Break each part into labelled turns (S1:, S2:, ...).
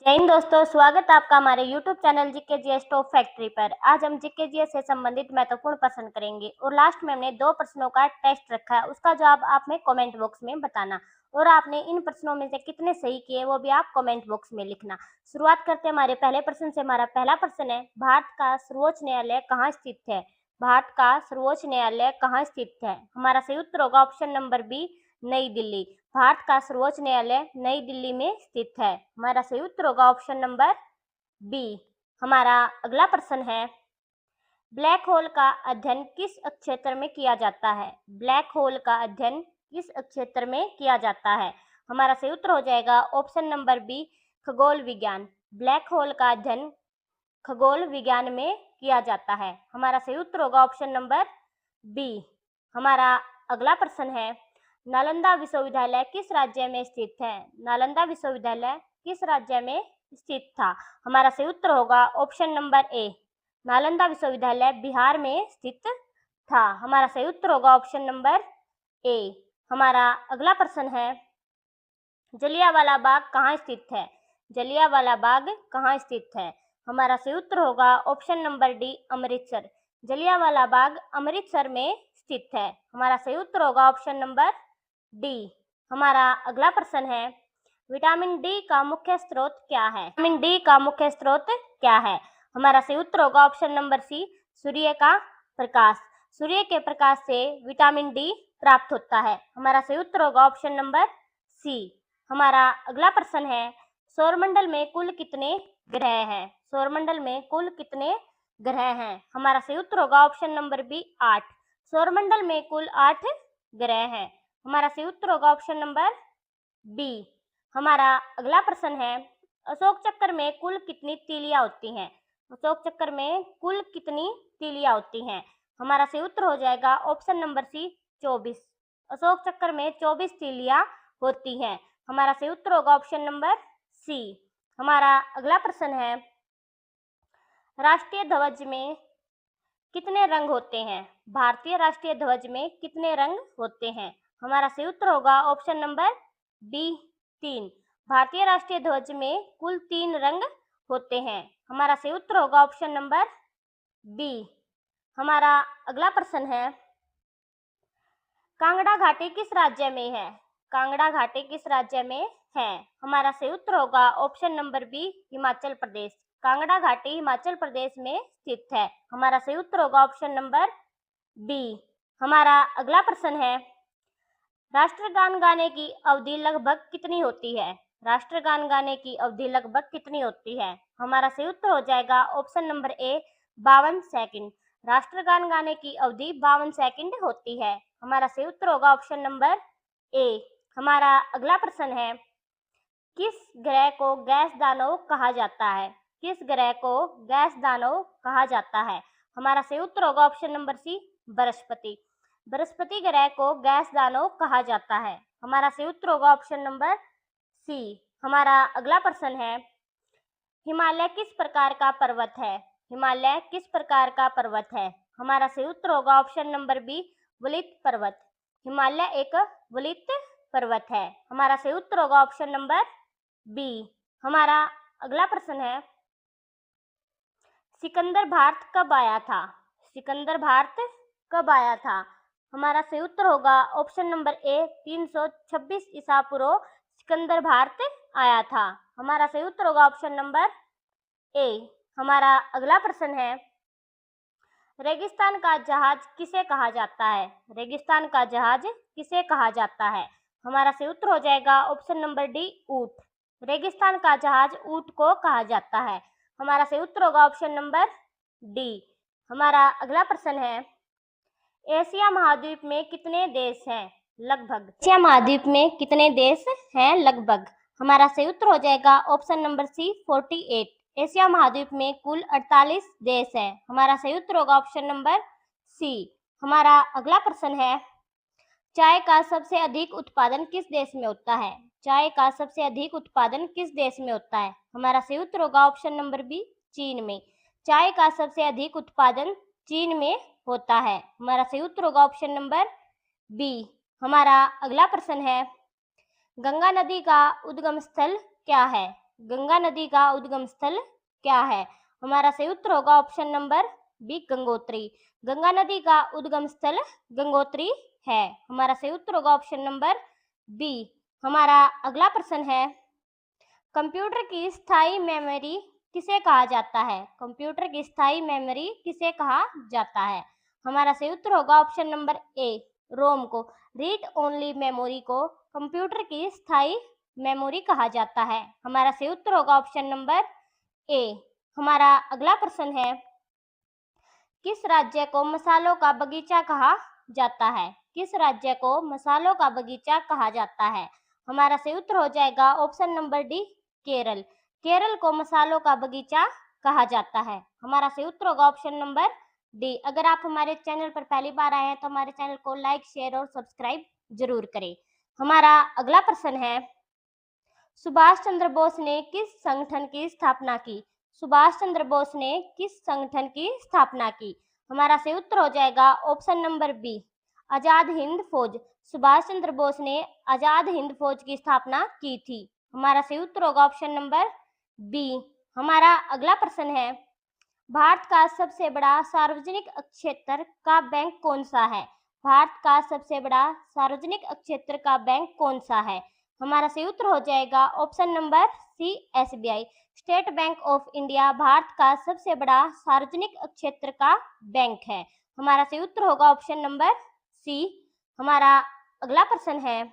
S1: जय हिंद दोस्तों, स्वागत है आपका हमारे YouTube channel GK GS top factory पर। आज हम जीके जीएस से संबंधित महत्वपूर्ण प्रश्न करेंगे और लास्ट में हमने 2 प्रश्नों का टेस्ट रखा है, उसका जवाब आप में कमेंट बॉक्स में बताना और आपने इन प्रश्नों में से कितने सही किए वो भी आप कमेंट बॉक्स में लिखना। शुरुआत करते हैं हमारे पहले प्रश्न से। हमारा पहला प्रश्न है, भारत का सर्वोच्च न्यायालय कहाँ स्थित है? भारत का सर्वोच्च न्यायालय कहाँ स्थित है? हमारा सही उत्तर होगा ऑप्शन नंबर बी, नई दिल्ली। भारत का सर्वोच्च न्यायालय नई दिल्ली में स्थित है। हमारा सही उत्तर होगा ऑप्शन नंबर बी। हमारा अगला प्रश्न है, ब्लैक होल का अध्ययन किस क्षेत्र में किया जाता है? ब्लैक होल का अध्ययन किस क्षेत्र में किया जाता है? हमारा सही उत्तर हो जाएगा ऑप्शन नंबर बी, खगोल विज्ञान। ब्लैक होल का अध्ययन खगोल विज्ञान में किया जाता है। हमारा सही उत्तर होगा ऑप्शन नंबर बी। हमारा अगला प्रश्न है, नालंदा विश्वविद्यालय किस राज्य में स्थित है? नालंदा विश्वविद्यालय किस राज्य में स्थित था? हमारा सही उत्तर होगा ऑप्शन नंबर ए, नालंदा विश्वविद्यालय बिहार में स्थित था। हमारा सही उत्तर होगा ऑप्शन नंबर ए। हमारा अगला प्रश्न है, जलियांवाला बाग कहाँ स्थित है? जलियांवाला बाग कहाँ स्थित है? हमारा सही उत्तर होगा option number D, Amritsar. Jallianwala Bagh Amritsar में स्थित है। हमारा सही उत्तर होगा ऑप्शन नंबर डी। हमारा अगला प्रश्न है, विटामिन डी का मुख्य स्रोत क्या है? विटामिन डी का मुख्य स्रोत क्या है? हमारा सही उत्तर होगा ऑप्शन नंबर सी, सूर्य का प्रकाश। सूर्य के प्रकाश से विटामिन डी प्राप्त होता है। हमारा सही उत्तर होगा ऑप्शन नंबर सी। हमारा अगला प्रश्न है, सौरमंडल में कुल कितने ग्रह हैं? सौरमंडल में कुल कितने ग्रह हैं? हमारा सही उत्तर होगा ऑप्शन नंबर बी, 8। सौरमंडल में कुल 8 ग्रह हैं। हमारा सही उत्तर होगा ऑप्शन नंबर बी। हमारा अगला प्रश्न है, अशोक चक्र में कुल कितनी तीलियां होती हैं? अशोक चक्र में कुल कितनी तीलियां होती हैं? हमारा सही उत्तर हो जाएगा ऑप्शन नंबर सी, 24। अशोक चक्र में 24 तीलियां होती हैं। हमारा सही उत्तर होगा ऑप्शन नंबर सी। हमारा अगला प्रश्न है, राष्ट्रीय ध्वज में कितने रंग होते हैं? भारतीय राष्ट्रीय ध्वज में कितने रंग होते हैं? हमारा सही उत्तर होगा ऑप्शन नंबर बी, 3। भारतीय राष्ट्रीय ध्वज में कुल 3 रंग होते हैं। हमारा सही उत्तर होगा ऑप्शन नंबर बी। हमारा अगला प्रश्न है, कांगड़ा घाटी किस राज्य में है? कांगड़ा घाटी किस राज्य में है? हमारा सही उत्तर होगा option number B, Himachal Pradesh. Kangra घाटी हिमाचल प्रदेश में स्थित है। हमारा सही उत्तर होगा ऑप्शन नंबर बी। हमारा अगला प्रश्न है, राष्ट्रगान गाने की अवधि लगभग कितनी होती है? राष्ट्रगान गाने की अवधि लगभग कितनी होती है? हमारा सही उत्तर हो जाएगा ऑप्शन नंबर ए, 52 सेकंड। राष्ट्रगान गाने की अवधि 52 सेकंड होती है। हमारा सही उत्तर होगा ऑप्शन नंबर ए। हमारा अगला प्रश्न है, किस ग्रह को गैस दानव कहा जाता है? किस ग्रह को गैस दानव कहा जाता है? हमारा सही उत्तर होगा option number C, Brihaspati. Brihaspati ग्रह को गैस दानव कहा जाता है। हमारा सही उत्तर होगा ऑप्शन नंबर सी। हमारा अगला प्रश्न है, हिमालय किस प्रकार का पर्वत है? हिमालय किस प्रकार का पर्वत है? हमारा सही उत्तर होगा ऑप्शन नंबर बी, वलित पर्वत। हिमालय एक वलित पर्वत है। हमारा सही उत्तर होगा ऑप्शन नंबर बी। हमारा अगला प्रश्न है, सिकंदर भारत कब आया था? सिकंदर भारत कब आया था? हमारा सही उत्तर होगा ऑप्शन नंबर ए, 326 ईसा पूर्व सिकंदर भारत आया था। हमारा सही उत्तर होगा ऑप्शन नंबर ए। हमारा अगला प्रश्न है, रेगिस्तान का जहाज किसे कहा जाता है? रेगिस्तान का जहाज किसे कहा जाता है? हमारा सही उत्तर हो जाएगा ऑप्शन नंबर डी, ऊंट। रेगिस्तान का जहाज ऊंट को कहा जाता है। हमारा सही उत्तर होगा ऑप्शन नंबर डी। हमारा अगला प्रश्न है, एशिया महाद्वीप में कितने देश हैं? लगभग। एशिया महाद्वीप में कितने देश हैं? लगभग। हमारा सही उत्तर हो जाएगा ऑप्शन नंबर सी, 48। एशिया महाद्वीप में कुल 48 देश हैं। हमारा सही उत्तर होगा ऑप्शन नंबर सी। हमारा अगला प्रश्न है, चाय का सबसे अधिक उत्पादन किस देश में होता है? चाय का सबसे अधिक उत्पादन किस देश में होता है? हमारा सही उत्तर होगा ऑप्शन नंबर बी, चीन में। चाय का सबसे अधिक उत्पादन चीन में होता है। हमारा सही उत्तर होगा ऑप्शन नंबर बी। हमारा अगला प्रश्न है, गंगा नदी का उद्गम स्थल क्या है? गंगा नदी का उद्गम स्थल क्या है? हमारा सही उत्तर होगा option number B, Gangotri. Ganga नदी का उद्गम स्थल गंगोत्री है। हमारा सही उत्तर होगा ऑप्शन नंबर बी। हमारा अगला प्रश्न है, कंप्यूटर की स्थायी मेमोरी किसे कहा जाता है? कंप्यूटर की स्थायी मेमोरी किसे कहा जाता है? हमारा सही उत्तर होगा ऑप्शन नंबर ए, रोम को। रीड ओनली मेमोरी को कंप्यूटर की स्थायी मेमोरी कहा जाता है। हमारा सही उत्तर होगा ऑप्शन नंबर ए। हमारा अगला प्रश्न है, किस राज्य को मसालों का बगीचा कहा जाता है? किस राज्य को मसालों का बगीचा कहा जाता है? हमारा सही उत्तर हो जाएगा option number D, Kerala. Kerala को मसालों का बगीचा कहा जाता है। हमारा सही उत्तर होगा ऑप्शन नंबर डी। अगर आप हमारे चैनल पर पहली बार आए हैं तो हमारे चैनल को लाइक, शेयर और सब्सक्राइब जरूर करें। हमारा अगला प्रश्न है, सुभाष चंद्र बोस ने किस संगठन की स्थापना की? सुभाष चंद्र बोस ने किस संगठन की स्थापना की? हमारा सही उत्तर हो जाएगा option number B, Azad Hind फौज। सुभाष चंद्र बोस ने आजाद हिंद फौज की स्थापना की थी। हमारा सही उत्तर होगा ऑप्शन नंबर बी। हमारा अगला प्रश्न है, भारत का सबसे बड़ा सार्वजनिक क्षेत्र का बैंक कौन सा है? भारत का सबसे बड़ा सार्वजनिक क्षेत्र का बैंक कौन सा है? हमारा सही उत्तर हो जाएगा option number C, SBI. State Bank of India Bharat का सबसे बड़ा सार्वजनिक क्षेत्र का बैंक है। हमारा सही उत्तर होगा ऑप्शन नंबर सी। हमारा अगला प्रश्न है,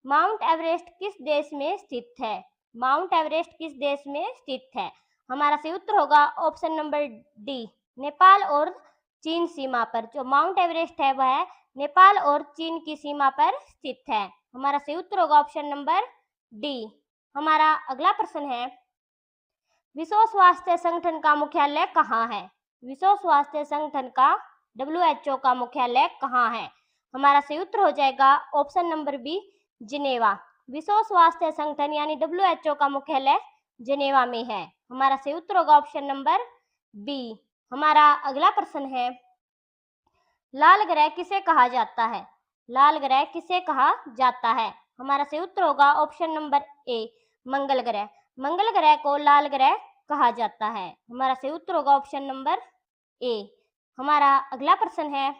S1: माउंट एवरेस्ट किस देश में स्थित है? माउंट एवरेस्ट किस देश में स्थित है? हमारा सही उत्तर होगा ऑप्शन नंबर डी, नेपाल और चीन सीमा पर। जो माउंट एवरेस्ट है वह नेपाल और चीन की सीमा पर स्थित है। हमारा सही उत्तर होगा ऑप्शन नंबर डी। हमारा अगला प्रश्न है, विश्व स्वास्थ्य संगठन का मुख्यालय कहाँ है? विश्व स्वास्थ्य संगठन का WHO का मुख्यालय कहाँ है? हमारा सही उत्तर हो जाएगा ऑप्शन नंबर बी, जिनेवा। विश्व स्वास्थ्य संगठन यानी WHO का मुख्यालय जिनेवा में है। हमारा सही उत्तर होगा ऑप्शन नंबर बी। हमारा अगला प्रश्न है, लाल ग्रह किसे कहा जाता है? लाल ग्रह किसे कहा जाता है? हमारा सही उत्तर होगा ऑप्शन नंबर ए, मंगल ग्रह। मंगल ग्रह को लाल ग्रह कहा जाता है। हमारा सही उत्तर होगा ऑप्शन नंबर ए। हमारा अगला प्रश्न है,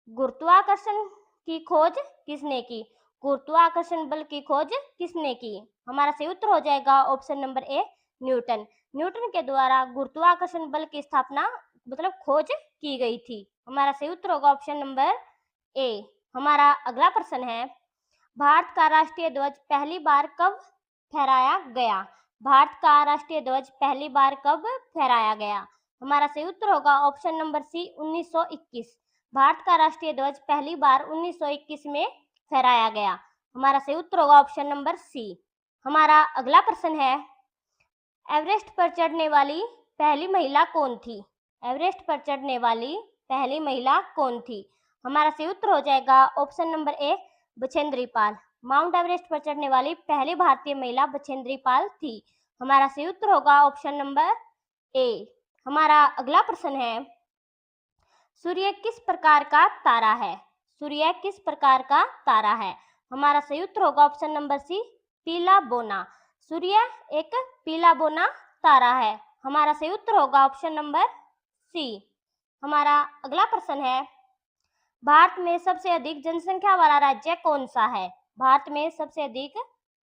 S1: गुरुत्वाकर्षण की खोज किसने की? गुरुत्वाकर्षण बल की खोज किसने की? हमारा सही उत्तर हो जाएगा option number A, Newton. Newton के द्वारा गुरुत्वाकर्षण बल की स्थापना मतलब खोज की गई थी। हमारा सही उत्तर होगा ऑप्शन नंबर ए। हमारा अगला प्रश्न है, भारत का राष्ट्रीय ध्वज पहली बार कब फहराया गया? भारत का राष्ट्रीय ध्वज पहली बार कब फहराया गया? हमारा सही उत्तर होगा ऑप्शन नंबर सी, 1921। भारत का राष्ट्रीय ध्वज पहली बार 1921 में फहराया गया। हमारा सही उत्तर होगा ऑप्शन नंबर सी। हमारा अगला प्रश्न है, एवरेस्ट पर चढ़ने वाली पहली महिला कौन थी? एवरेस्ट पर चढ़ने वाली पहली महिला कौन थी? हमारा सही उत्तर हो जाएगा option number A, Bachendri Pal. Mount Everest पर चढ़ने वाली पहली भारतीय महिला बछेंद्री पाल थी। हमारा सही उत्तर होगा ऑप्शन नंबर ए। हमारा अगला प्रश्न है, सूर्य किस प्रकार का तारा है? सूर्य किस प्रकार का तारा है? हमारा सही उत्तर होगा ऑप्शन नंबर सी, पीला बोना। सूर्य एक पीला बोना तारा है। हमारा सही उत्तर होगा ऑप्शन नंबर सी। हमारा अगला प्रश्न है, भारत में सबसे अधिक जनसंख्या वाला राज्य कौन सा है? भारत में सबसे अधिक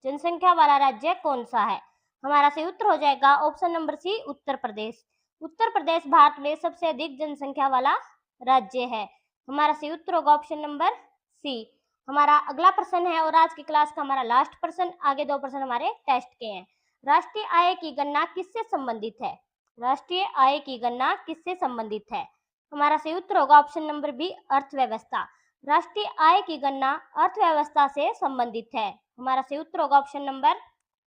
S1: जनसंख्या वाला राज्य कौन सा है? हमारा सही उत्तर हो जाएगा ऑप्शन नंबर सी, उत्तर प्रदेश। उत्तर प्रदेश भारत में सबसे अधिक जनसंख्या वाला राज्य है। हमारा सही उत्तर होगा ऑप्शन नंबर सी। हमारा अगला प्रश्न है और आज की क्लास का हमारा लास्ट प्रश्न, आगे दो प्रश्न हमारे टेस्ट के हैं। राष्ट्रीय आय की गणना किससे संबंधित है? राष्ट्रीय आय की गणना किससे संबंधित है? हमारा सही उत्तर होगा ऑप्शन नंबर बी, अर्थव्यवस्था। राष्ट्रीय आय की गणना अर्थव्यवस्था से संबंधित है। हमारा सही उत्तर होगा ऑप्शन नंबर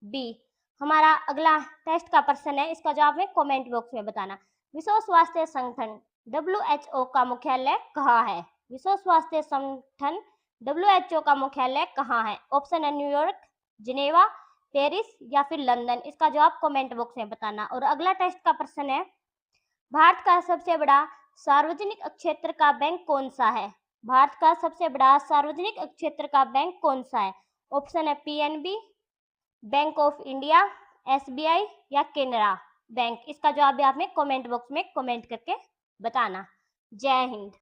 S1: बी। हमारा अगला टेस्ट का प्रश्न है, इसका जवाब में कमेंट बॉक्स में बताना। विश्व स्वास्थ्य संगठन WHO का मुख्यालय कहाँ है? विश्व स्वास्थ्य संगठन WHO का मुख्यालय कहाँ है? ऑप्शन है न्यूयॉर्क, जिनेवा, पेरिस या फिर लंदन। इसका जवाब कमेंट बॉक्स में बताना। और अगला टेस्ट का प्रश्न है, भारत का सबसे बड़ा सार्वजनिक क्षेत्र का बैंक कौन सा है? भारत का सबसे बड़ा सार्वजनिक क्षेत्र का बैंक कौन सा है? ऑप्शन है PNB, bank of India, SBI या केनरा बैंक? इसका जवाब भी आप हमें कमेंट बॉक्स में कमेंट करके बताना। जय हिंद।